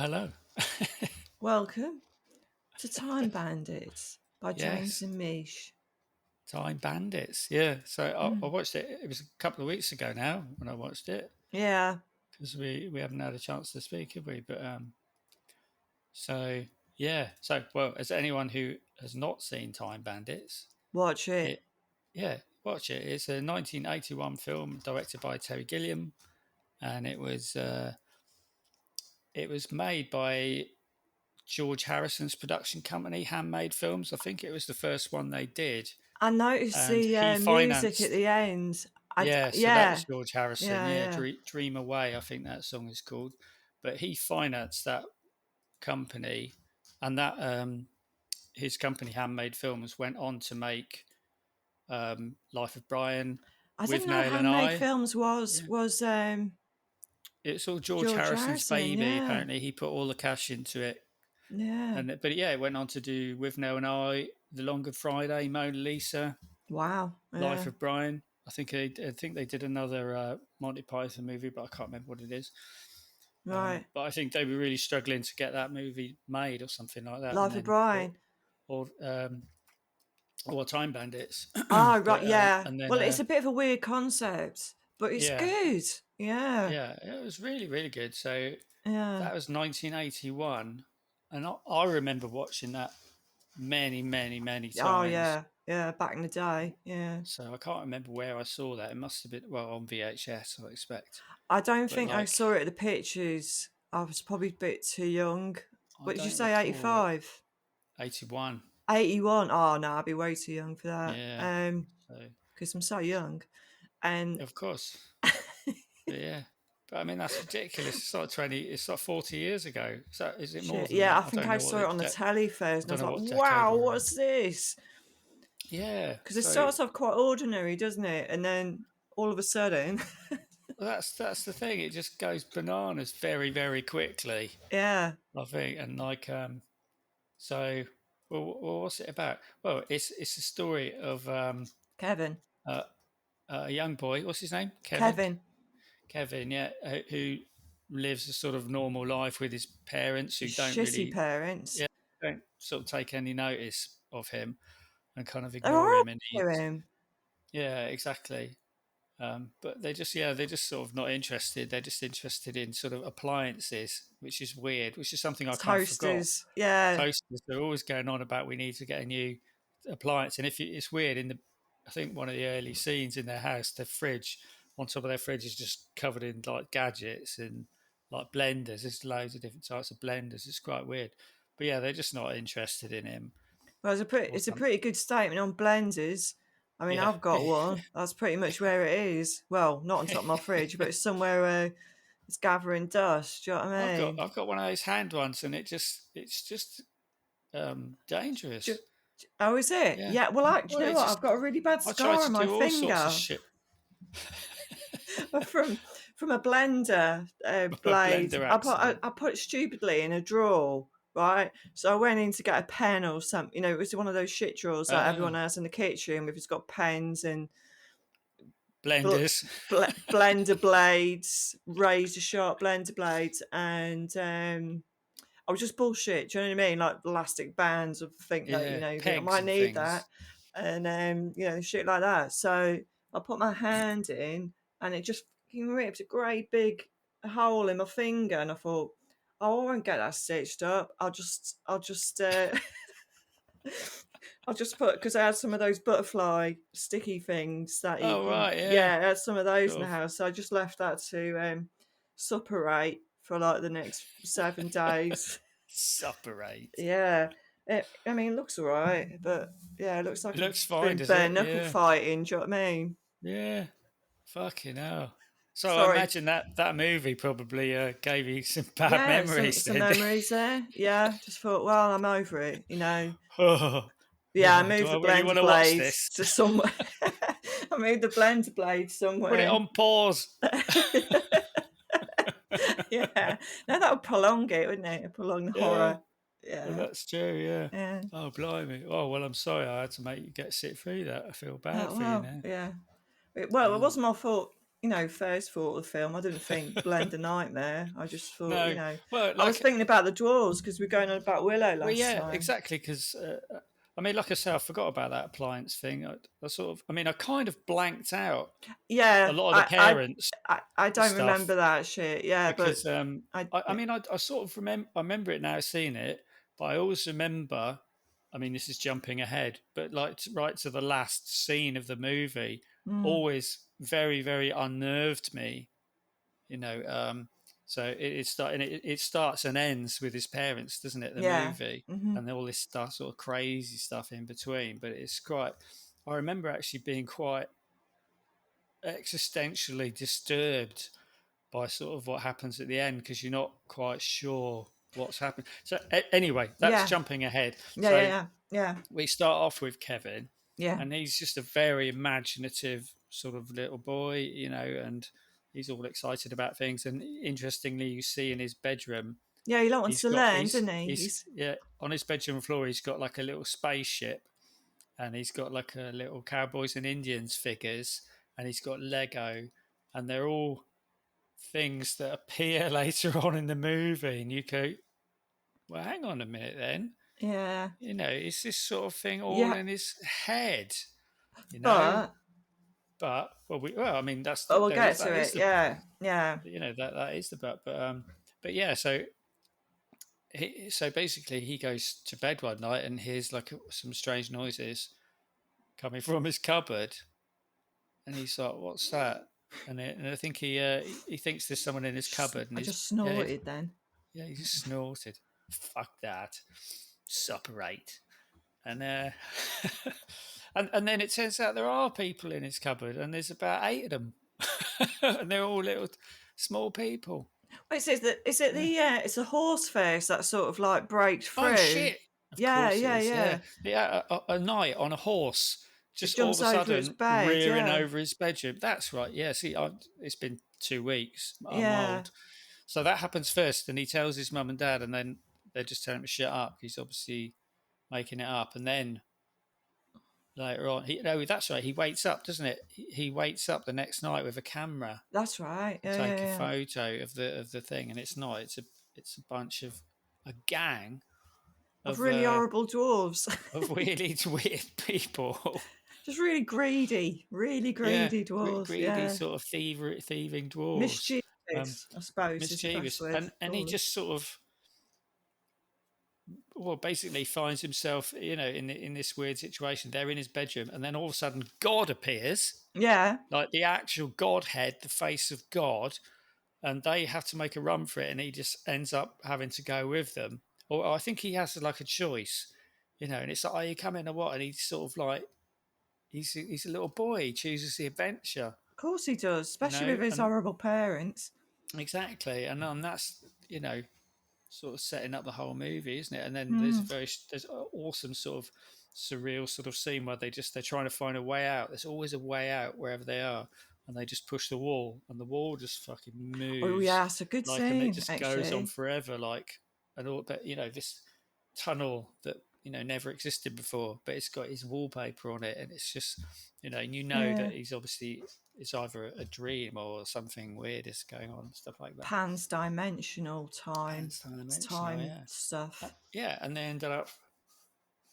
hello. Welcome to Time Bandits by James Yes, and Mish. Time Bandits. Yeah, so I Mm. watched it. It was a couple of weeks ago now when I watched it Yeah, because we haven't had a chance to speak, have we? But so yeah, so well, as anyone who has not seen Time Bandits, watch it. it yeah, watch it. It's a 1981 film directed by Terry Gilliam, and it was made by George Harrison's production company, Handmade Films. I think it was the first one they did, I noticed and the he music at financed. the end. Yeah, so that was Yeah, George Harrison. yeah, Yeah, yeah. Dream Away, I think that song is called. But he financed that company, and that his company, Handmade Films, went on to make Life of Brian, I With didn't know Nail and Handmade I. Films was Yeah, was it's all George George Harrison's Harrison. baby. Yeah, Apparently, he put all the cash into it, yeah. but yeah, it went on to do With Nail and I, The Long Good Friday, Mona Lisa, Wow. Life Yeah. of Brian. I think they did another Monty Python movie, but I can't remember what it is. Right. But I think they were really struggling to get that movie made or something like that, and Life of then Brian. or or Time Bandits, Oh, right. but Yeah. and then Well, it's a bit of a weird concept, but it's yeah, good. Yeah. yeah, it was really really good. So Yeah. that was 1981, and I remember watching that many Oh, times. yeah. Yeah. Back in the day. Yeah. So I can't remember where I saw that. It must have been well on VHS, I expect. I don't But think I like, saw it at the pictures. I was probably a bit too young. I What did you don't say, recall it. 85? 81, 81? Oh, no, I'd be way too young for that. yeah. So Because I'm so young. And of course. But yeah, but I mean that's ridiculous. It's like 20. It's like 40 years ago. So is it more shit, than yeah, that? I I think don't I know what saw it on the telly I first and I don't was know like, what decade wow, we're in. what's this? Yeah. Because it So starts off quite ordinary, doesn't it? And then all of a sudden, that's the thing. It just goes bananas very quickly. yeah, I think, and like so. Well, what's it about? Well, it's a story of Kevin. uh, a young boy. What's his name? Kevin. Kevin. Kevin. Yeah, who lives a sort of normal life with his parents who don't Shitty really parents. yeah, don't sort of take any notice of him and kind of They're ignore horrible him. And to he's, him. yeah, exactly. But they're just sort of not interested. They're just interested in sort of appliances, which is weird, which is something I kind of forgot. Toasters. Yeah. Toasters, they're always going on about we need to get a new appliance. And it's weird I think one of the early scenes in their house, the fridge, on top of their fridge is just covered in like gadgets and like blenders. There's loads of different types of blenders. It's quite weird. But yeah, they're just not interested in him Well, or it's a something. pretty good statement on blenders. I mean, Yeah. I've got one. That's pretty much where it is. Well, not on top of my fridge, but it's somewhere where it's gathering dust. Do you know what I mean? I've got one of those hand ones, and it's just Ju- dangerous. Oh, is it? Yeah. Yeah. Well, do Well, you know it what? I've just got a really bad I try scar to on my do all sorts of finger shit. from a blender A blade. blender accident. I put it stupidly in a drawer. Right, so I went in to get a pen or something. You know, it was one of those shit drawers that everyone Oh, has in the kitchen, if it's got pens and bl- blenders. blender blades, razor sharp blender blades, and I was just bullshit. Do you know what I mean? Like elastic bands. Of think that Yeah, you think I pegs might and need that, things. and shit like that. So I put my hand in, and it just fucking ripped a great big hole in my finger, and I thought, oh, I won't get that stitched up. I'll just put, because I had some of those butterfly sticky things that you Oh can, right, yeah. yeah, I had some of those in Sort the of house. So I just left that to suppurate for like the next 7 days. separate. Yeah. I mean, it looks all right, but yeah, it looks It like I've looks fine, been does bare it? knuckle Yeah, fighting. Do you know what I mean? yeah. Fucking hell. So I Sorry. imagine that movie probably gave you some bad Yeah, some memories some then. memories there. Yeah, just thought, well, I'm over it. Oh, Yeah, I oh, do moved I the really want blender to watch blade this? to somewhere. I moved the blender blade Put it somewhere. on pause. Yeah, no, that would prolong it, wouldn't it? It'd prolong the Yeah, horror. well, Yeah, that's true. Yeah. yeah. Oh, blimey. Oh, well, I'm sorry I had to make you sit through that. I feel bad Oh for you well, now. yeah. Well, it Oh, wasn't my fault. first thought of the film. I didn't think Blender Nightmare. I just thought, No, well, I was like, thinking about the dwarves because we are going on about Willow well, last yeah, time. exactly. Because I mean, like I say, I forgot about that appliance thing. I sort of, I mean, I kind of blanked out a Yeah, lot of the parents I don't stuff remember that shit. Yeah, but because I I mean, I sort of remember. I remember it now, seeing it, but I always remember. I mean, this is jumping ahead, but like right to the last scene of the movie, mm, always very, very unnerved me. You know, so it starts and ends with his parents, doesn't it? The yeah, movie, hmm and all this stuff, sort of crazy stuff in between. But it's quite. I remember actually being quite existentially disturbed by sort of what happens at the end because you're not quite sure what's happened. So anyway, that's yeah, jumping ahead. yeah, yeah, So yeah, yeah, we start off with Kevin, yeah, and he's just a very imaginative sort of little boy, and he's all excited about things. And interestingly, you see in his bedroom, yeah. He wants to learn, doesn't he? he's yeah, on his bedroom floor, he's got like a little spaceship, and he's got like a little cowboys and Indians figures, and he's got Lego, and they're all things that appear later on in the movie, and you go, well, hang on a minute, then. Yeah, It's this sort of thing all yeah. in his head, you know. But But I mean, we'll get to it. Yeah, yeah, that is the but yeah. So basically, he goes to bed one night and hears like some strange noises coming from his cupboard, and he's like, "What's that?" And I think he thinks there's someone in his cupboard, and I he's just yeah, snorted then. yeah, he just snorted. Fuck that. Separate. And and then it turns out there are people in his cupboard, and there's about 8 of them, and they're all little small people. Wait, so is it Yeah. the it's a horse face that sort of like breaks Oh through? shit! Of Yeah, course it yeah, is. Yeah, yeah. yeah. A knight on a horse, It just all of jumps a over its sudden bed. rearing Yeah, over his bedroom. That's right. Yeah. See, it's been 2 weeks. I'm yeah. old. So that happens first, and he tells his mum and dad, and then they just tell him to shut up. He's obviously making it up, and then later on, no, that's right. He wakes up, doesn't it? He wakes up the next night with a camera That's right. to Yeah, yeah, take a yeah. photo of the thing, and it's not. It's a bunch of a gang Of of really uh, horrible dwarves. of really weird people. Just really Yeah, greedy dwarves. greedy Yeah, sort of thieving dwarves, um, mischievous, I suppose, is the best mischievous, word to and he call them. just sort of well basically finds himself in this weird situation. They're in his bedroom, and then all of a sudden God appears, Yeah, like the actual Godhead, the face of God, and they have to make a run for it, and he just ends up having to go with them. Or I think he has like a choice, and it's like, "Are you coming or what?" And he's sort of like, he's a little boy. He chooses the adventure, of course he does, especially with his and horrible parents. exactly, and that's sort of setting up the whole movie, isn't it? And then Hmm. there's an awesome sort of surreal sort of scene where they're trying to find a way out. There's always a way out wherever they are, and they just push the wall, and the wall just fucking Oh moves yeah, it's a good like, and it scene just goes on actually. forever, like, and all. But this tunnel that never existed before, but it's got his wallpaper on it, and it's just and Yeah, that he's obviously it's either a dream or something weird is going on, and stuff like that. Pan's dimensional time. Pan's It's dimensional, time yeah. stuff. Yeah, and they ended up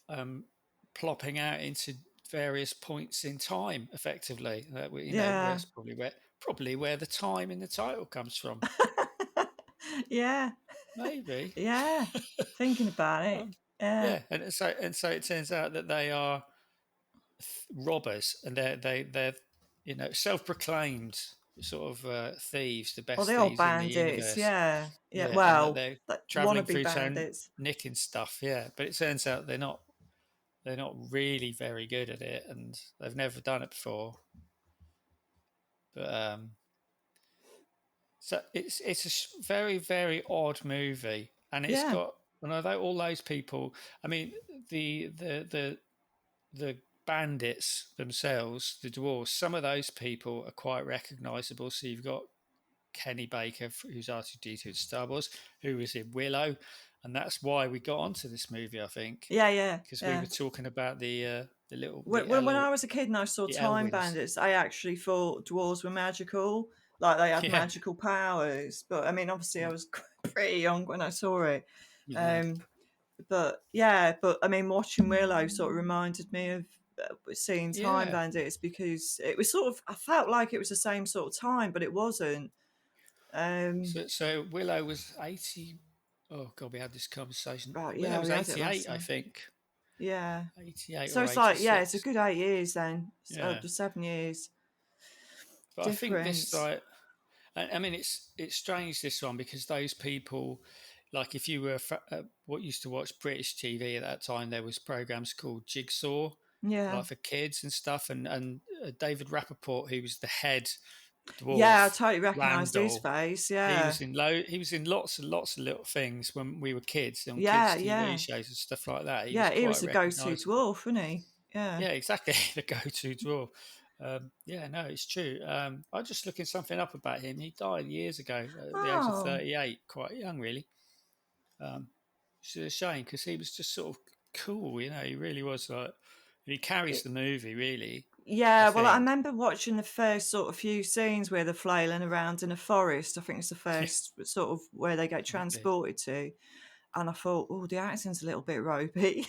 um, plopping out into various points in time, effectively. Where Yeah, it's probably where the time in the title comes from. yeah, Maybe. yeah. Thinking about it. um, Yeah. yeah, and so it turns out that they are robbers, and they're self-proclaimed sort of thieves, the Well, best the old thieves in the bandits. universe. Yeah, yeah. Yeah, and that Well, they're that traveling wannabe through town bandits. nicking stuff. Yeah, but it turns out they're not really very good at it, and they've never done it before. But so it's a very, very odd movie, and it's Yeah. got, and although all those people, I mean, the bandits themselves, the dwarves, some of those people are quite recognisable. So you've got Kenny Baker, who's R2D2 in Star Wars, who was in Willow. and that's why we got onto this movie, I think, Yeah, yeah, because we yeah. were talking about the little When I was a kid and I saw the Time Elwins. Bandits, I actually thought dwarves were magical, like they had Yeah, magical powers. But I mean, obviously, I yeah, was pretty young when I saw it. yeah, Um, but yeah, but I mean, watching Willow sort of reminded me of seeing Time yeah. Bandits because it was sort of, I felt like it was the same sort of time, but it wasn't. Um, So Willow was 80. Oh God, we had this conversation. right, Willow yeah, was we had it last 88, I time. think. Yeah. 88 So or it's like, yeah, it's a 86. good 8 years then. Yeah. 7 years But I think this, difference. like, I mean, it's strange, this one, because those people, like, if you were what used to watch British TV at that time, there was programs called Jigsaw, Yeah. like for kids and stuff, and David Rappaport, who was the head Yeah, I dwarf, totally recognised his Randall. face. He Yeah. was in he was in lots and lots of little things when we were kids, on Yeah, kids' TV yeah. shows and stuff like that. He was Yeah, he was quite the go-to recognisable. dwarf, wasn't he? Yeah. Yeah, exactly. The go-to draw. Yeah, no, it's true. I was just looking something up about him. He died years ago at the age of Oh, 38, quite young, really. Um, which is a shame because he was just sort of cool, He really was like, he carries it, the movie, really, I yeah. Well, I think. remember watching the first sort of few scenes where they're flailing around in a forest. I think it's the Yeah, first sort of where they get exactly. transported to. And I thought, oh, the acting's a little bit ropey,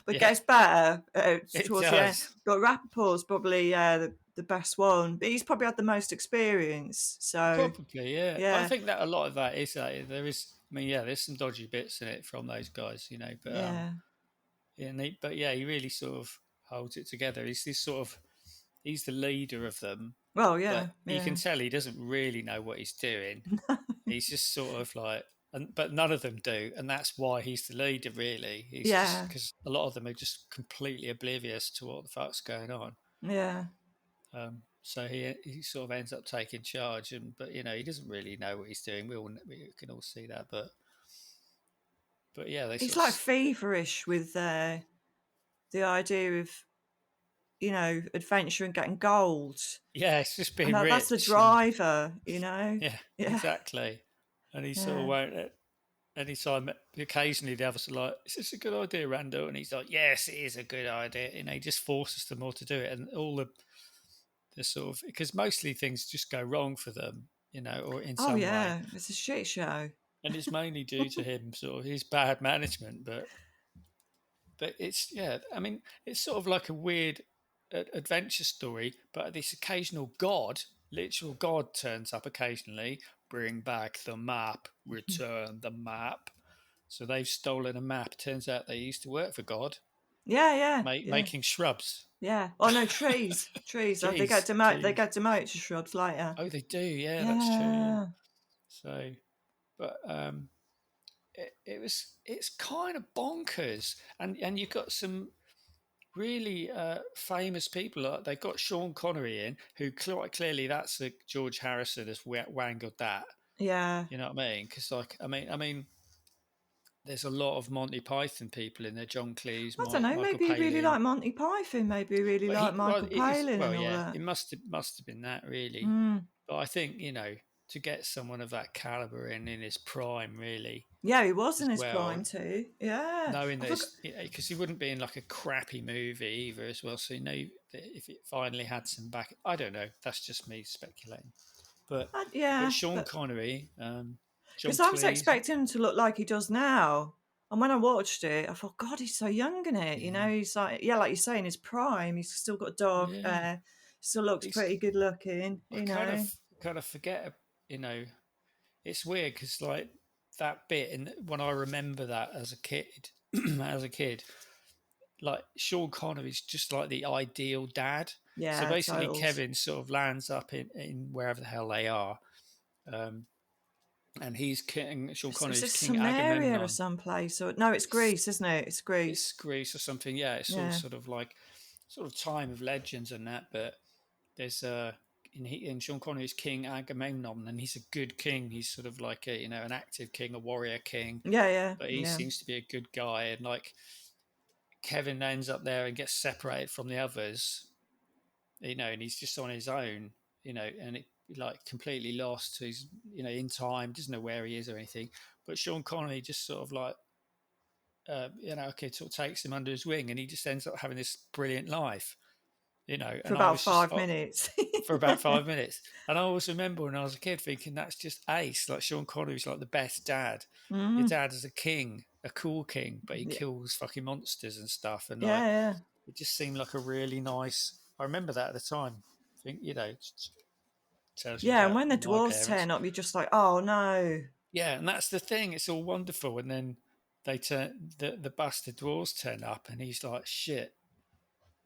but it Yeah, gets better it towards the end. does. But Rappaport's probably the best one, but he's probably had the most experience. So Probably, yeah. I yeah, think that a lot of that is there is. I mean, yeah, there's some dodgy bits in it from those guys, But yeah. yeah, but yeah, he really sort of holds it together. He's this sort of he's the leader of them, Well, yeah, but you can yeah, tell he doesn't really know what he's doing. He's just sort of like, but none of them do, and that's why he's the leader. Really, he's just yeah, because a lot of them are just completely oblivious to what the fuck's going on. yeah. So he sort of ends up taking charge, and but he doesn't really know what he's doing. We can all see that, but yeah, they He's sort of like feverish with the idea of adventure and getting gold, yeah, it's just and being that's the rich and driver. yeah, Yeah, exactly. And he sort of yeah. won't. Anytime, occasionally the others are like, "Is this a good idea, Randall?" And he's like, "Yes, it is a good idea." He just forces them all to do it, and all the sort of because mostly things just go wrong for them, or in Oh some way, yeah, it's a shit show. and it's mainly due to him sort of his bad management. But it's yeah, I mean, it's sort of like a weird adventure story, but this occasional god, literal god, turns up occasionally. Bring back the map. Return the map. So they've stolen a map. Turns out they used to work for God, Yeah, yeah, yeah, making shrubs. yeah. Oh no, trees, trees. They get Jeez, demoted. They jeez. get demoted to shrubs later. Oh, they do. Yeah, that's true. Yeah. Yeah. So, but it's kind of bonkers, and you've got some really famous people. They've got Sean Connery in, who quite clearly that's George Harrison has wangled that. Yeah. You know what I mean? Because like, I mean, there's a lot of Monty Python people in there. John Cleese, I don't know. Michael Maybe he really Palin. liked Monty Python. Maybe he really But liked well, Michael it is Palin well, and all yeah. that. It must have been that really. Mm. But I think to get someone of that caliber in his prime, really, Yeah, he was as in his well, prime too. Yeah. knowing I that forgot. because he wouldn't be in like a crappy movie either, as well. So that if it finally had some back, I don't know. That's just me speculating. But Yeah, Sean but Connery, John because I was Cleese, expecting him to look like he does now. And when I watched it, I thought, God, he's so young in it. yeah, He's like, yeah, like you say, in his prime. He's still got dark yeah. hair. Still looks He's pretty good looking. I kind of forget, it's weird because like that bit, and when I remember that as a kid, as a kid, like Sean Connery's just like the ideal dad. So Yeah, basically, totals. Kevin sort of lands up in wherever the hell they are, um, and he's king. Sean Is Connery's this King Samaria or Agamemnon. someplace? Or no, it's Greece, isn't it? It's It's Greece. Greece or something. Yeah, it's all Yeah. sort of like sort of time of legends and that. But there's in Sean Connery's King Agamemnon, and he's a good king. He's sort of like an active king, a warrior king, Yeah, yeah, but he yeah. seems to be a good guy. And like Kevin ends up there and gets separated from the others, and he's just on his own, and it like completely lost. He's in time, doesn't know where he is or anything. But Sean Connery just sort of like a kid sort of takes him under his wing, and he just ends up having this brilliant life, For And I about was just 5 minutes. for about 5 minutes, and I always remember when I was a kid thinking that's just ace. Like Sean Connery's like the best dad. Your Mm. dad is a king, a cool king, but he Yeah, kills fucking monsters and stuff, and like yeah, it just seemed like a really nice. I remember that at the time. I think tells you yeah. And about when the my dwarves parents. turn up, you're just like, oh no. Yeah, and that's the thing. It's all wonderful, and then they turn the bastard dwarves turn up, and he's like shit,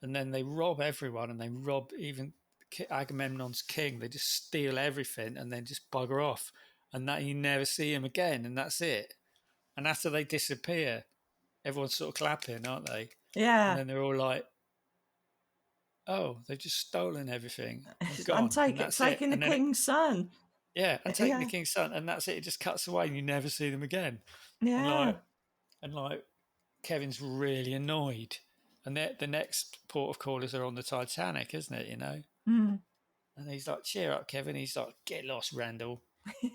and then they rob everyone, and they rob even Agamemnon's king. They just steal everything, and then just bugger off, and that you never see him again, and that's it. And after they disappear, everyone's sort of clapping, aren't they? And Yeah. then they're all like, "Oh, they've just stolen everything and And gone, and that's it." taking the And then it, king's son. yeah, and taking the Yeah, king's son, and that's it. It just cuts away, and you never see them again. And yeah. like Kevin's really annoyed, and the next port of call is they're on the Titanic, isn't it? Mm. And he's like, "Cheer up, Kevin." He's like, "Get lost, Randall."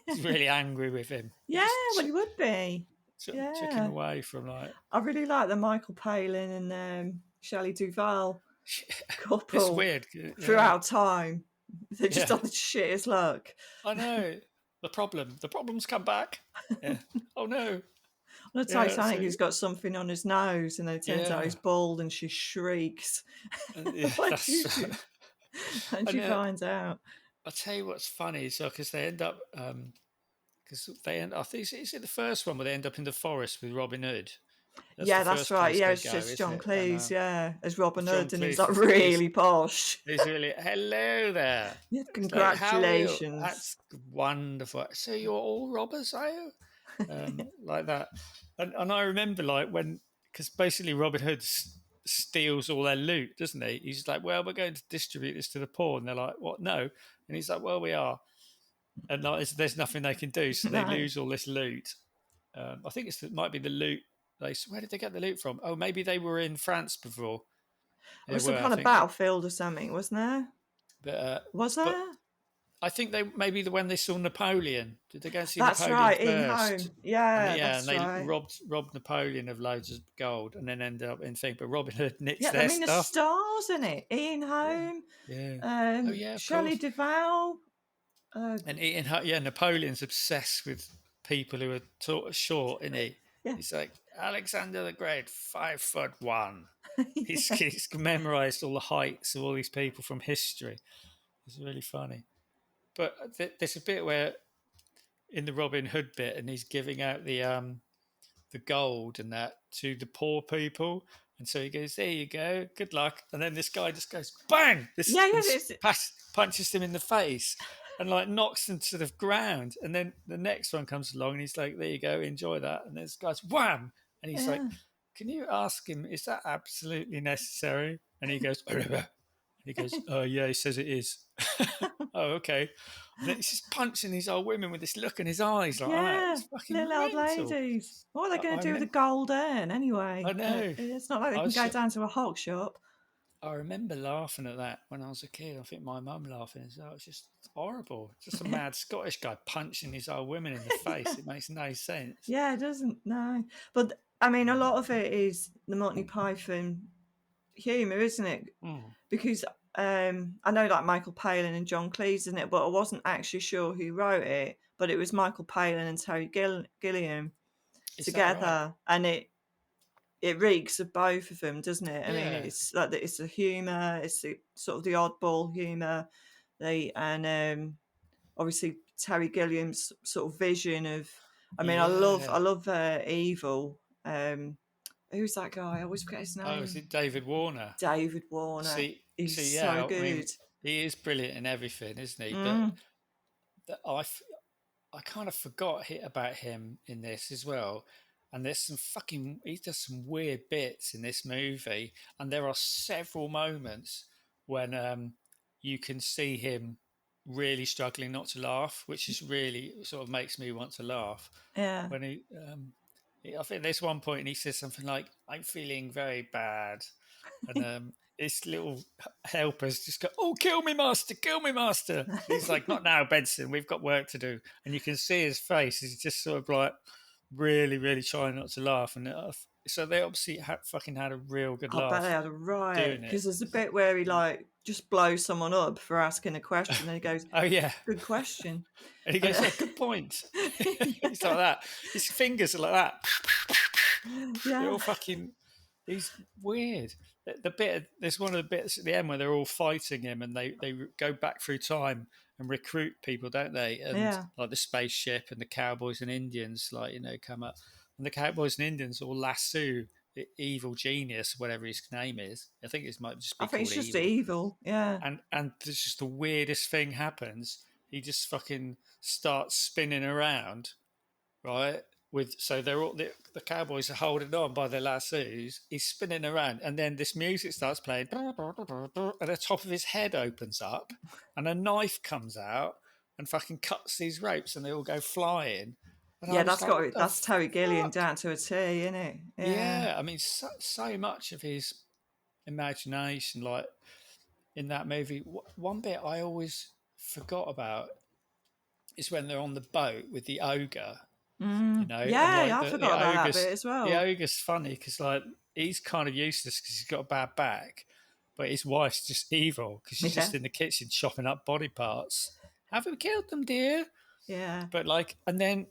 He's really angry with him. He Yeah, just well, he would be. took him Yeah. away from like. I really like the Michael Palin and Shelley Duvall It's couple weird, yeah, throughout time. They're just yeah. on the shittest luck. I know the problem's come back. Yeah. Oh no. On the Yeah. Titanic, So he's got something on his nose, and then it turns out yeah, he's bald, and she shrieks yeah. when That's when she and finds out. I'll tell you what's funny. So because they end up because they end. I think is it the first one where they end up in the forest with Robin Hood. That's the Yeah, that's first right. place Yeah, they it's go, just isn't John it? And Cleese, yeah, as Robin John Hood, and he's like Cleese is really posh. he's really hello there. Yeah, It's like how are you? congratulations. That's wonderful. So you're all robbers, are you? Like that. And I remember like when because basically Robin Hood steals all their loot, doesn't he? He's like, well, we're going to distribute this to the poor, and they're like, what? No, and he's like, well, we are, and like, there's nothing they can do, so they No, lose all this loot. I think it might be the loot. Where did they get the loot from? Oh, maybe they were in France before. it They was some were, I kind of think, battlefield or something, wasn't there? but Was but there? I think they maybe when they saw Napoleon, did they go and see That's Napoleon right, in first? home. Yeah, And that's they right. robbed Napoleon of loads of gold, and then ended up in thing. But Robin Hood nicks Yeah, I their mean the stuff. stars in it. Ian Yeah, Home, yeah. Oh yeah, of Shelley course. Duvall. Uh, And Napoleon's obsessed with people who are short, isn't he? yeah, He's like Alexander the Great, 5'1". He's memorized all the heights of all these people from history. It's really funny. But there's a bit where in the Robin Hood bit, and he's giving out the gold and that to the poor people. And so he goes, "There you go, good luck." And then this guy just goes, "Bang!" yeah, And yeah. It's, punches him in the face and like knocks him to the ground. And then the next one comes along and he's like, "There you go, enjoy that." And this guy's wham, and he's like, yeah, "Can you ask him? Is that absolutely necessary?" And he goes, and he goes, "Oh yeah," he says it is. Oh okay. And then he's just punching these old women with this look in his eyes, like, oh, yeah. it's fucking Little old mental. ladies. What are they going I to do with the remember. gold urn anyway? I know. It's not like they I can was. go down to a hog shop. I remember laughing at that when I was a kid. I think my mum laughing as well. It's just horrible. Just a mad Scottish guy punching these old women in the face. It makes no sense. Yeah, it doesn't. No, but I mean, a lot of it is the Monty Python humour, isn't it? Mm. Because I know like Michael Palin and John Cleese in it, but I wasn't actually sure who wrote it. But it was Michael Palin and Terry Gilliam Is that right? together, and it reeks of both of them, doesn't it? I mean, Yeah. it's like it's the humour, it's the sort of the oddball humour, obviously Terry Gilliam's sort of vision of. I mean, Yeah. I love Evil. Who's that guy? I always forget his Oh, is name. it David Warner? David Warner. He's so Yeah. I mean, good. he is brilliant in everything, isn't he? But Mm, the, I kind of forgot about him in this as well. And there's some fucking, he does some weird bits in this movie. And there are several moments when you can see him really struggling not to laugh, which is really sort of makes me want to laugh. yeah. When I think there's one point and he says something like, "I'm feeling very bad." And his little helpers just go, "Oh, kill me, master, kill me, master." And he's like, "Not now, Benson, we've got work to do." And you can see his face. He's just sort of like really, really trying not to laugh. And so they obviously fucking had a real good I bet they laugh had a riot doing it. because there's a bit where he like just blows someone up for asking a question, and he goes, Oh yeah, "Good question," and he and goes, "Yeah, good point." He's like that. His fingers are like that. They're yeah, all fucking. He's weird. There's one of the bits at the end where they're all fighting him, and they go back through time and recruit people, don't they? And yeah. like the spaceship and the cowboys and Indians, like come up, and the cowboys and Indians all lasso the evil genius, whatever his name is. I think it might just I be think called it's just evil. evil. Yeah, And there's just the weirdest thing happens. He just fucking starts spinning around, right? So they're all the cowboys are holding on by their lassos. He's spinning around, and then this music starts playing, and the top of his head opens up, and a knife comes out and fucking cuts these ropes, and they all go flying. And I yeah. was like, "What the That's Terry Gilliam fuck?" down to a T, isn't it? Yeah. Yeah, I mean, so much of his imagination, like in that movie. One bit I always forgot about is when they're on the boat with the ogre, and Yeah, like yeah, I forgot about that bit as the well. ogre's funny because like he's kind of useless because he's got a bad back, but his wife's just evil because she's Yeah, just in the kitchen chopping up body parts. Have we killed them, dear? yeah. But like, and then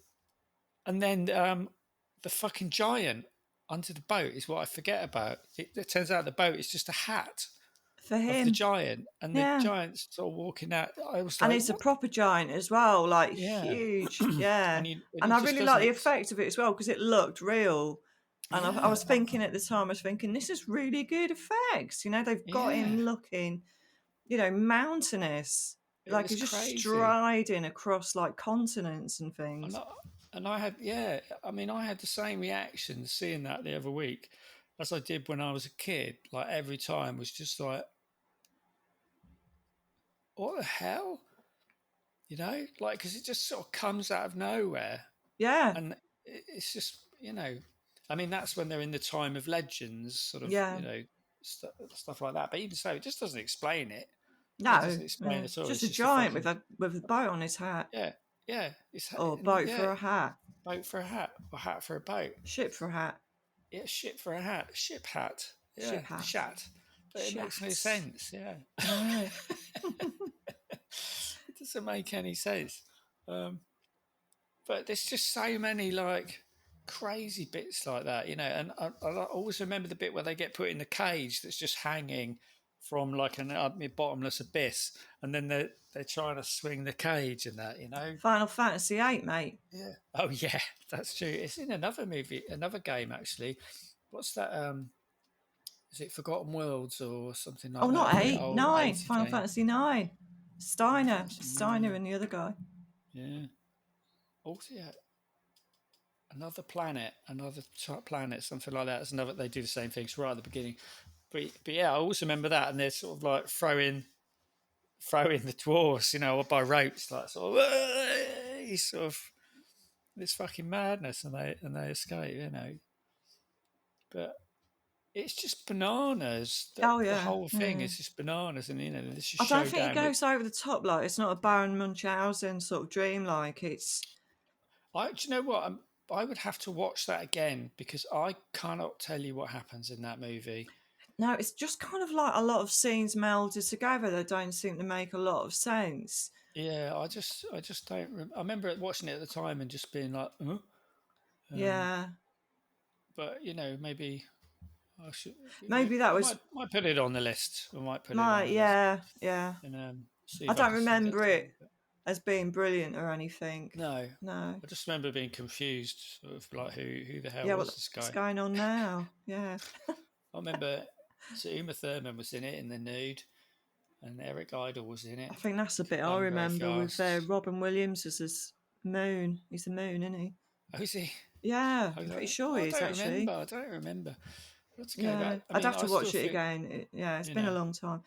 the fucking giant under the boat is what I forget about. It turns out the boat is just a hat For of the him, giant, and the yeah. giant's sort of walking out. I was And like, he's a what? proper giant as well, like Yeah, huge. Yeah. and And he I just really like doesn't. the effect of it as well because it looked real. And I Yeah, was thinking at the time, I was thinking, this is really good effects. They've got him yeah. looking, mountainous. It Like was he's just crazy. striding across like continents and And things. I, and I had, yeah, I mean, I had the same reaction seeing that the other week as I did when I was a kid. Like every time was just like, what the hell? Like, because it just sort of comes out of nowhere. Yeah. And it's just, I mean, that's when they're in the time of legends, sort of, Yeah. stuff like that. But even so, it just doesn't explain it. It No. doesn't explain Yeah. at all. Just It's a just a giant with fucking, a boat on his hat. yeah, yeah. Or And boat yeah, for a hat. boat for a hat, or hat for a boat. Ship for a hat. Yeah, ship for a hat, ship hat. Yeah, Ship hat. shat. But it makes no Shats. sense. Yeah, No. it doesn't make any sense. Um, but there's just so many like crazy bits like that, And I always remember the bit where they get put in the cage that's just hanging from like an bottomless abyss, and then they're trying to swing the cage and that. Final Fantasy 8, mate. Yeah. Oh yeah, that's true. It's in another movie, another game actually. What's that? Is it Forgotten Worlds or something Oh, like that? not Very 8, old 9. 80 Final game. Fantasy 9. Final Steiner. Fantasy Steiner 9. and the other guy. Yeah. Also, yeah, another planet, another planet, something like that. That's another. They do the same things right at the beginning. But yeah, I always remember that, and they're sort of like throwing the dwarves, by ropes, like sort of, sort of this fucking madness, and they escape. But it's just bananas. Oh, The yeah. whole thing Yeah. is just bananas, and this is I don't think it showdown with. goes over the top, like, it's not a Baron Munchausen sort of dream, like, it's. Do you know what? I would have to watch that again because I cannot tell you what happens in that movie. No, it's just kind of like a lot of scenes melded together that don't seem to make a lot of sense. Yeah, I just don't. I remember watching it at the time and just being like, huh? Um, Yeah. but maybe I should. Maybe that I was might put it on the list. I might put it my, on the list yeah, yeah. and see I if I don't can see that remember time. it as being brilliant or anything. No, No. I just remember being confused, sort of like who the hell Yeah, was this what's guy? going on now? Yeah. I remember so Uma Thurman was in it in the nude, and Eric Idle was in it, I think that's the bit I going very remember with fast. Robin Williams as his moon. He's the moon, isn't he? Oh, is he? Yeah, I, I'm was pretty like, sure oh, he is actually. I don't remember. Let's go Yeah, back. I I'd mean, have I to still watch it think, again. Yeah, it's you been a know, long time.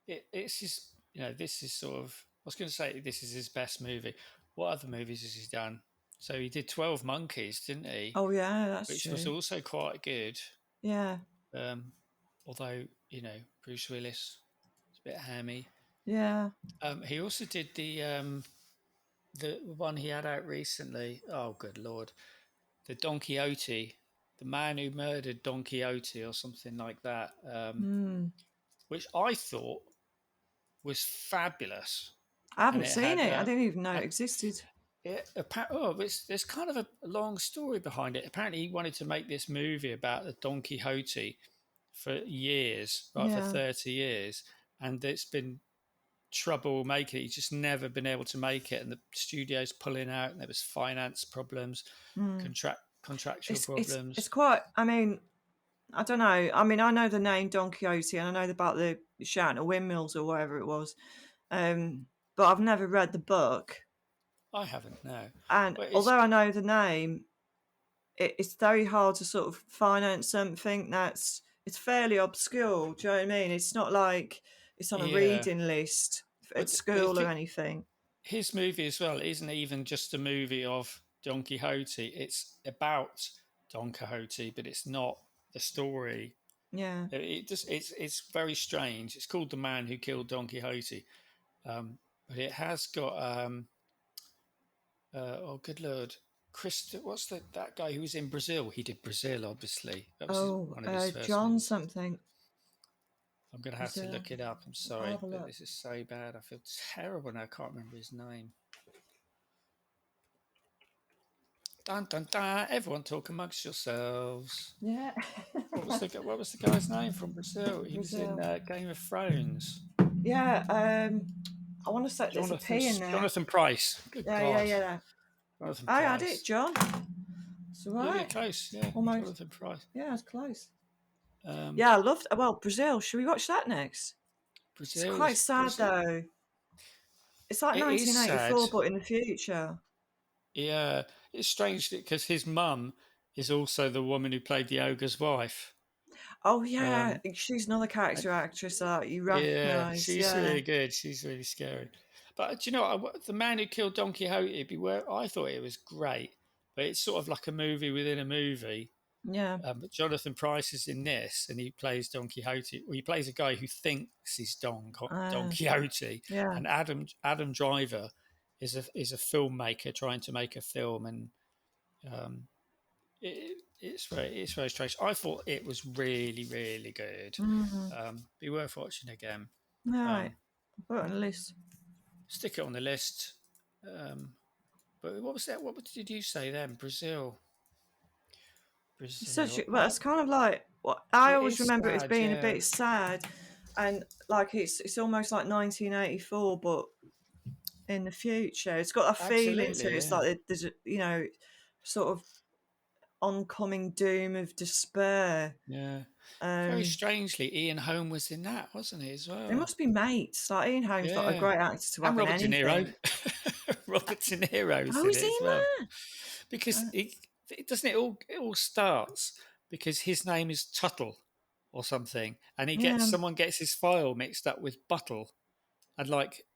it's just, this is sort of, I was going to say this is his best movie. What other movies has he done? So he did 12 Monkeys, didn't he? Oh yeah, that's Which was true. also quite good. Yeah, Um, although, Bruce Willis is a bit hammy. yeah. He also did the one he had out recently. Oh, good Lord. The Don Quixote, the man who murdered Don Quixote or something like that, Mm. which I thought was fabulous, I and haven't it seen had it. I didn't even know it and existed. there's kind of a long story behind it. Apparently, he wanted to make this movie about the Don Quixote for years, right, for Yeah. 30 years, and it's been trouble making it. He's just never been able to make it, and the studio's pulling out, and there was finance problems, Mm. contractual It's problems. quite. I mean, I don't know. I mean, I know the name Don Quixote, and I know about the shouting at windmills or whatever it was. But I've never read the book. I haven't, no, And but it's although I know the name, it's very hard to sort of finance something it's fairly obscure. Do you know what I mean? It's not like it's on a yeah. reading list at But school or anything. his movie as well isn't even just a movie of Don Quixote. It's about Don Quixote, but it's not the story. Yeah. It just it's very strange. It's called The Man Who Killed Don Quixote, but it has got oh good lord, Chris. What's that guy who was in Brazil? He did Brazil, obviously. That was Oh, one of his first John movies. something. I'm going to have to Brazil. look it up. I'm I'll sorry, have a but look. this is so bad. I feel terrible now. I can't remember his name. Dun dun dun! Everyone talk amongst yourselves. Yeah. What was the guy's name from Brazil? He was in Brazil. Game of Thrones. Yeah. I want to say there's a Jonathan P in there. Jonathan Price. Good Yeah, yeah, God, yeah. Jonathan I had it, Price. John. It's all Yeah, right. close. Yeah, Almost. Jonathan Price. Yeah, it's close. Um, Yeah, I loved. Well, Brazil. Should we watch that next? It's quite sad Brazil. though. It's like It is sad. 1984, but in the future. Yeah, it's strange because his mum is also the woman who played the ogre's wife. Oh yeah, Um, she's another and character actress that you yeah, recognise. she's Yeah, really good. She's really scary. But do you know what? The Man Who Killed Don Quixote? Beware. I thought it was great, but it's sort of like a movie within a movie. yeah, But Jonathan Price is in this, and he plays Don Quixote. Well, he plays a guy who thinks he's Don uh, Quixote, yeah. and Adam Driver is a filmmaker trying to make a film, and um, it's very strange. I thought it was really really good. Mm-hmm. Be worth watching again. All right, Um, I'll put it on the list. Stick it on the list. Um, but what was that? What did you say then? Brazil. It's such, Brazil. well, it's kind of like what I It always is remember it as sad, being a yeah. bit sad, and like it's almost like 1984, but in the future. It's got a feeling to Absolutely, it. It's yeah. like there's sort of oncoming doom of despair. Yeah. Very Um, strangely, Ian Holm was in that, wasn't he, as they well? must be mates. Like Ian Holmes, like a Yeah. great actor to And have in Robert De Niro. anything. Robert De Niro's Oh, in is it he as well. in Because that? it doesn't it all starts because his name is Tuttle or something, and Yeah. someone gets his file mixed up with Buttle, and like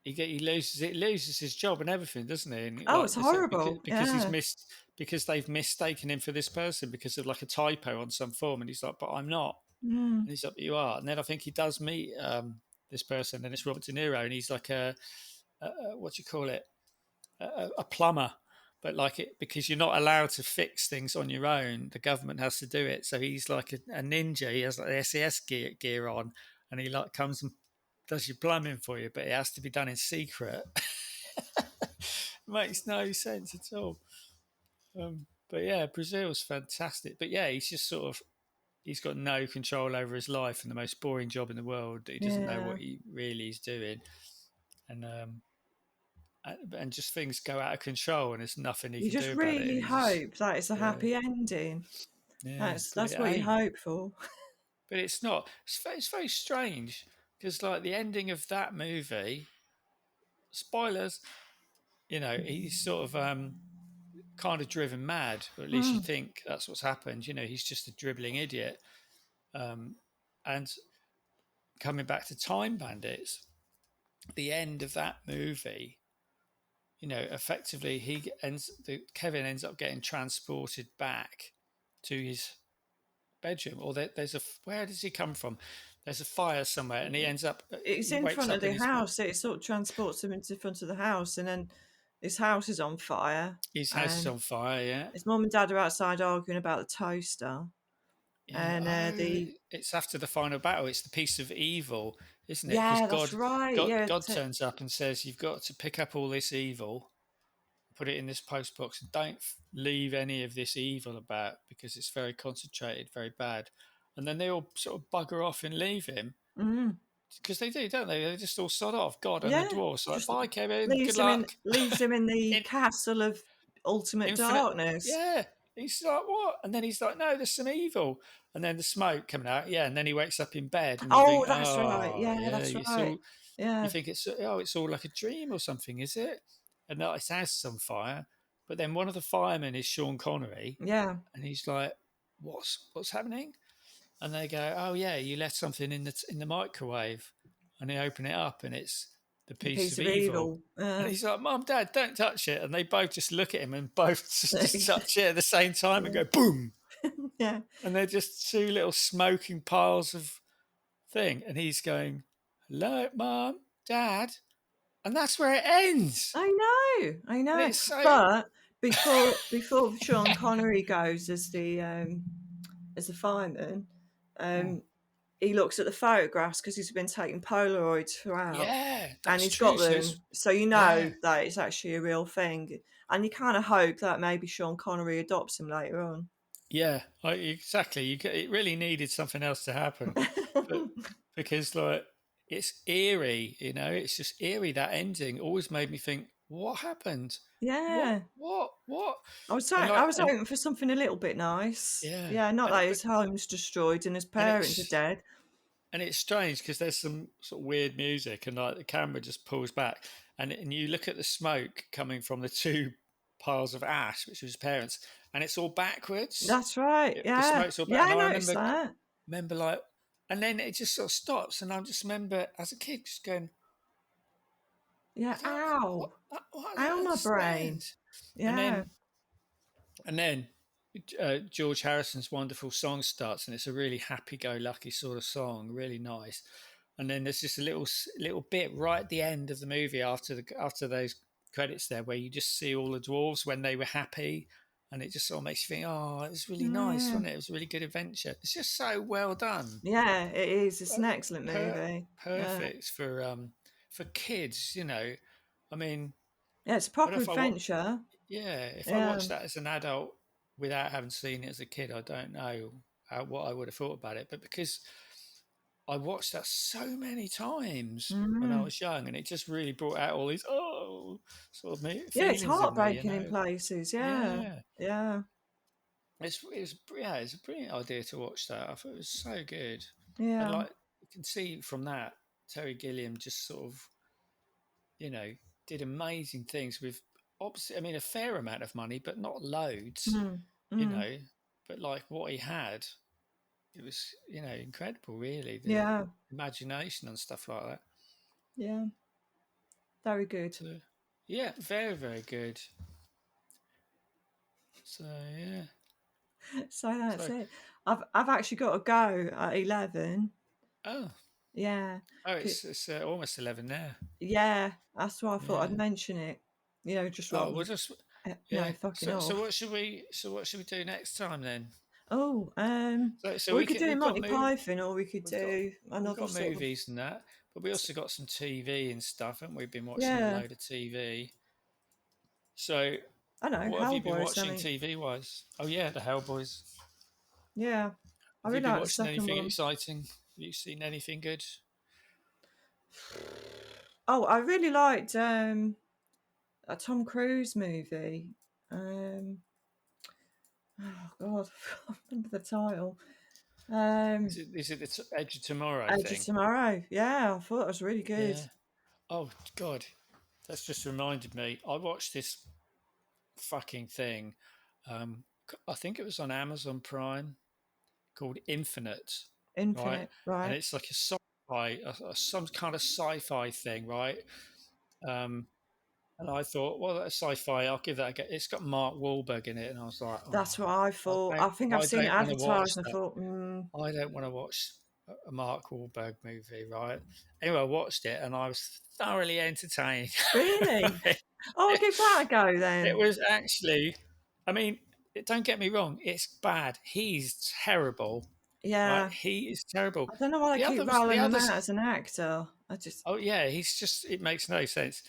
he loses his job and everything, doesn't he? And Oh, like it's they say horrible. because Yeah. because they've mistaken him for this person because of like a typo on some form, and he's like, but I'm not. Mm. And he's like, you are. And then I think he does meet this person, and it's Robert De Niro, and he's like a what do you call it? A plumber, but like it because you're not allowed to fix things on your own. The government has to do it. So he's like a ninja. He has like the SES gear on, and he like comes and does your plumbing for you, but it has to be done in secret. Makes no sense at all. But yeah, Brazil's fantastic. But yeah, he's just sort of he's got no control over his life and the most boring job in the world. He doesn't know Yeah. what he really is doing, and just things go out of control, and there's nothing he You can just do about it. And really he just hope that it's a yeah, happy ending. yeah, That's but what you hey, hope for. but it's not. It's very strange because like the ending of that movie, spoilers. He's sort of kind of driven mad, or at least you Mm. think that's what's happened. He's just a dribbling idiot. Um, and coming back to Time Bandits, the end of that movie, effectively Kevin ends up getting transported back to his bedroom, or there's where does he come from? There's a fire somewhere, and he ends up It's he in wakes front of up in the his house. It sort of transports them into front of the house, and then his house is on fire, His house is and on fire. Yeah. his mum and dad are outside arguing about the toaster. Yeah. And Oh, the it's after the final battle. It's the piece of evil, isn't it? Because yeah, that's right. Yeah, God turns up and says, "You've got to pick up all this evil, put it in this post box, and don't leave any of this evil about because it's very concentrated, very bad." And then they all sort of bugger off and leave him mm, because they do, don't they? They just all sod off. God and the yeah, dwarves like, just "Bye, Kevin. Good luck." leaves him in the In castle of ultimate infinite, darkness. yeah. He's like, "What?" And then he's like, "No, there's some evil." And then the smoke coming out, yeah. And then he wakes up in bed, and you Oh, think, that's right. "Oh, Yeah, yeah, that's it's right. all." You Yeah, think it's all like a dream or something, is it? And no, his house is on fire. But then one of the firemen is Sean Connery, yeah, and he's like, "What's happening?" And they go, "Oh yeah, you left something in the microwave," and they open it up, and it's the a piece piece of of evil. evil. And he's like, "Mum, Dad, don't touch it." And they both just look at him and both just touch it at the same time and Yeah, go boom. yeah. And they're just two little smoking piles of thing. And he's going, "Hello, Mum, Dad," and that's where it ends. I And know. it's so But before Sean Connery goes as the fireman, mm, um, he looks at the photographs because he's been taking Polaroids throughout, yeah, and that's he's true. got So it's them, so you yeah. know that it's actually a real thing, and you kind of hope that maybe Sean Connery adopts him later on. Yeah, exactly. It really needed something else to happen, but because like it's eerie, it's just eerie. That ending always made me think, what happened? What, Yeah, what? I was hoping for something a little bit nice. Yeah, Yeah, not that but his home's destroyed and his and parents are dead. it's strange because there's some sort of weird music and like the camera just pulls back and you look at the smoke coming from the two piles of ash, which was his parents, and it's all backwards. That's right. The Yeah, smoke's all back, yeah, and I I noticed that. remember like, and then it just sort of stops, and I just remember as a kid just going, Yeah, I don't, ow, what I ow, don't my brain. understand. And Yeah. then and then George Harrison's wonderful song starts, and it's a really happy-go-lucky sort of song, really nice. And then there's just a little bit right at the end of the movie after those credits there, where you just see all the dwarves when they were happy, and it just sort of makes you think, oh, it was really nice, Yeah. wasn't it? It was a really good adventure. It's just so well done. Yeah, it is. It's Uh, an excellent movie. Yeah. Perfect for kids. I mean, Yeah, it's a I don't know proper if adventure. yeah, if I Yeah. watched that as an adult without having seen it as a kid, I don't know what I would have thought about it. But because I watched that so many times when I Mm. was young, and it just really brought out all these sort of Yeah, it's feelings in me. heartbreaking in places. Yeah. Yeah, Yeah. it's a brilliant idea to watch that. I thought it was so good, and Yeah. like you can see from that, Terry Gilliam just sort of you know did amazing things with obviously, I mean, a fair amount of money, but not loads, Mm. you Mm. know. But like what he had, it was incredible, really. The Yeah. imagination and stuff like that. Yeah. Very good. So yeah, very very good. So yeah, So that's so it. I've actually got to go at 11. oh Yeah. oh, C- it's almost 11 now. Yeah, that's why I thought I'd Yeah. mention it. Just Oh, rather we'll than just no yeah. fucking So off. what should we do next time then? Oh, So well, we could do we've got Monty Python, or we could we've got do we've another got sort of. movies and that, but we also got some TV and stuff, haven't we? Been watching a Yeah, load of TV. So I know what have you been Hellboy or watching something. TV wise? Oh yeah, the Hellboys. Yeah, I Have you really been like the watching second anything one. exciting? Have you seen anything good? Oh, I really liked a Tom Cruise movie. Um, oh God, I can't remember the title. Um, Is it the Edge of Tomorrow Edge of thing? Tomorrow. Yeah, I thought it was really good. Yeah. Oh God, that's just reminded me. I watched this fucking thing. I think it was on Amazon Prime called Infinite, right? Infinite, And right? it's like a sci-fi, some kind of sci-fi thing, right? Um, and I thought, well, that's sci-fi. I'll give that a go. It's got Mark Wahlberg in it, and I was like, That's oh, what I thought. I think I've I seen it don't want to watch advertised, and I that. thought, I don't want to watch a Mark Wahlberg movie, right? Anyway, I watched it and I was thoroughly entertained. Really? Right? Oh, I'll give that a go It then. was actually, I mean, don't get me wrong, it's bad. He's terrible, right? Yeah. He is terrible. I don't know why they keep The rolling him others, out as an actor. I just, oh yeah, he's just, it makes no sense.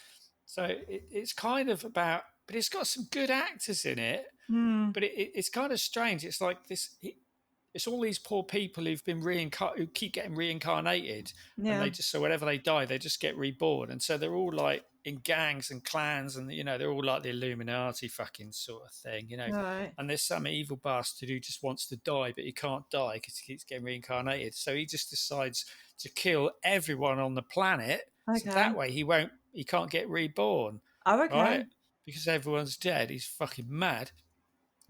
So it's kind of about, but it's got some good actors in it. hmm, But it's kind of strange. It's like this. It's all these poor people who've been who keep getting reincarnated, and yeah, they just so whenever they die, they just get reborn, and so they're all like in gangs and clans, and they're all like the Illuminati fucking sort of thing, right, And there's some evil bastard who just wants to die, but he can't die because he keeps getting reincarnated. So he just decides to kill everyone on the planet, so that okay, way he can't get reborn, oh, right? okay, Because everyone's dead. He's fucking mad.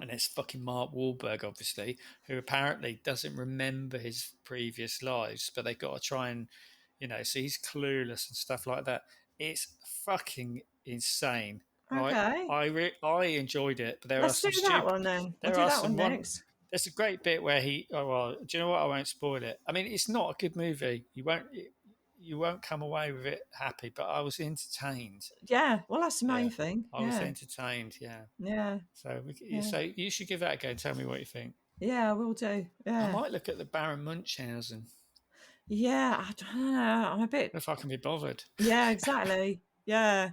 And it's fucking Mark Wahlberg, obviously, who apparently doesn't remember his previous lives, but they've got to try and, so he's clueless and stuff like that. It's fucking insane, right? okay. I enjoyed it, but Let's do that one then. We'll there do are that one some one. next. There's a great bit where oh well, do you know what? I won't spoil it. I mean, it's not a good movie. You won't come away with it happy, but I was entertained. Yeah, well, that's the Yeah, main thing. I was Yeah, entertained. Yeah. yeah, yeah, So you should give that a go and tell me what you think. yeah, we'll do. I Yeah, might look at the Baron Munchausen yeah, I don't know. I'm a bit, if I can be bothered. yeah, exactly. Yeah,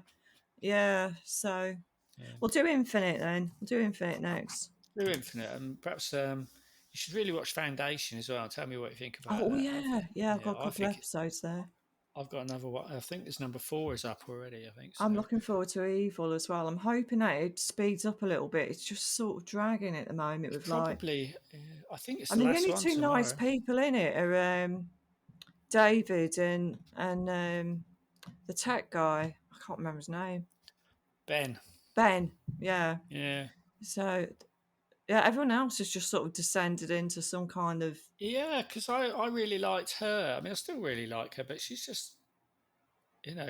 yeah. So Yeah. we'll do Infinite then. We'll do Infinite next. Do Infinite, and perhaps you should really watch Foundation as well. Tell me what you think about Oh, that. yeah, yeah, I've got a I couple of think episodes there. I've got another one. I think there's number 4 is up already. I think so. I'm looking forward to Evil as well. I'm hoping that it speeds up a little bit. It's just sort of dragging at the moment It's with like, probably. I think it's I the mean, the last only one two nice tomorrow. people in it are David and the tech guy. I can't remember his name. Ben. Ben. Yeah. Yeah. So yeah, everyone else has just sort of descended into some kind of. Yeah, because I really liked her. I mean, I still really like her, but she's just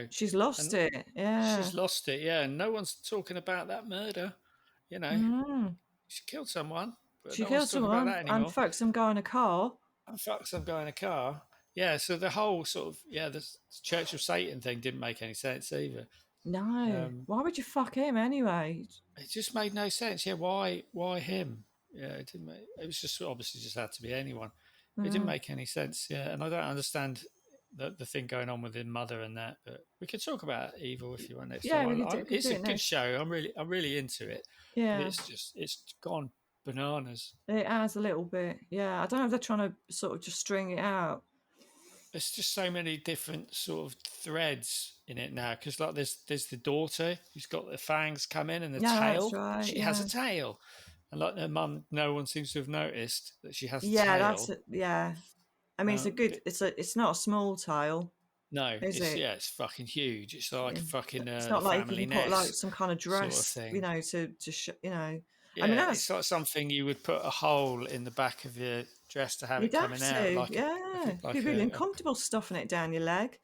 She's lost and it. Yeah. she's lost it. Yeah, and no one's talking about that murder. You know, Mm. she killed someone, but She no one's killed talking about someone that and anymore. fucked some guy in a car. And fuck some guy in a car. Yeah, so the whole sort of the Church of Satan thing didn't make any sense either. No. Um, Why would you fuck him anyway? it just made no sense. Yeah, why him? Yeah, it didn't make. It was just obviously just had to be anyone. It didn't Mm. make any sense. Yeah, and I don't understand the thing going on with his mother and that. But we could talk about Evil if you want next Yeah, time. we could It's do a it good next. show. I'm really into it, but Yeah. it's gone bananas. It has a little bit. Yeah. I don't know if they're trying to sort of just string it out. There's just so many different sort of threads in it now because like there's the daughter who's got the fangs come in and the Yeah, that's tail. right. She has a Yeah. tail, and like her mum, no one seems to have noticed that she has a Yeah, that's tail. it. Yeah. I mean, But it's not a small tale, no, is it? it's fucking huge. It's like Yeah. a fucking It's the not like you family can put like nest some kind of sort of dress, thing. I mean, Yeah, it's like something you would put a hole in the back of your dress to have you'd it have coming out, to, like yeah. Be like really uncomfortable stuffing it down your leg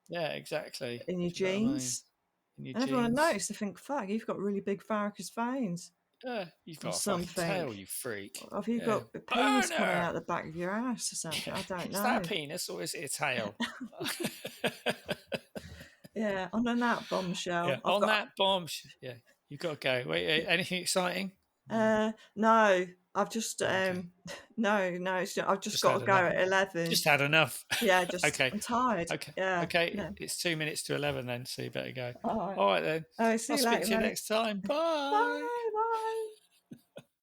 yeah, exactly. in your Do you know what I mean? jeans. In your And everyone would jeans. notice, they think, fuck, you've got really big varicose veins Yeah, you've or got a fucking something. tail, you freak. Or have you Yeah. got a penis coming Burner! out the back of your ass or something? I don't Is that know. a penis or is it a tail? Yeah, on that bombshell, Yeah, I've on got that bomb. Yeah, you've got to go. Wait, anything exciting? no, I've just Okay, no, I've just just got had to go enough. at 11. Just had enough. Yeah, just Okay, I'm tired. okay, Yeah, okay. yeah. It's 2 minutes to 11 then, so you better go. All right. All right then. All right, see I'll you speak later, to you mate. next time. Bye. Bye.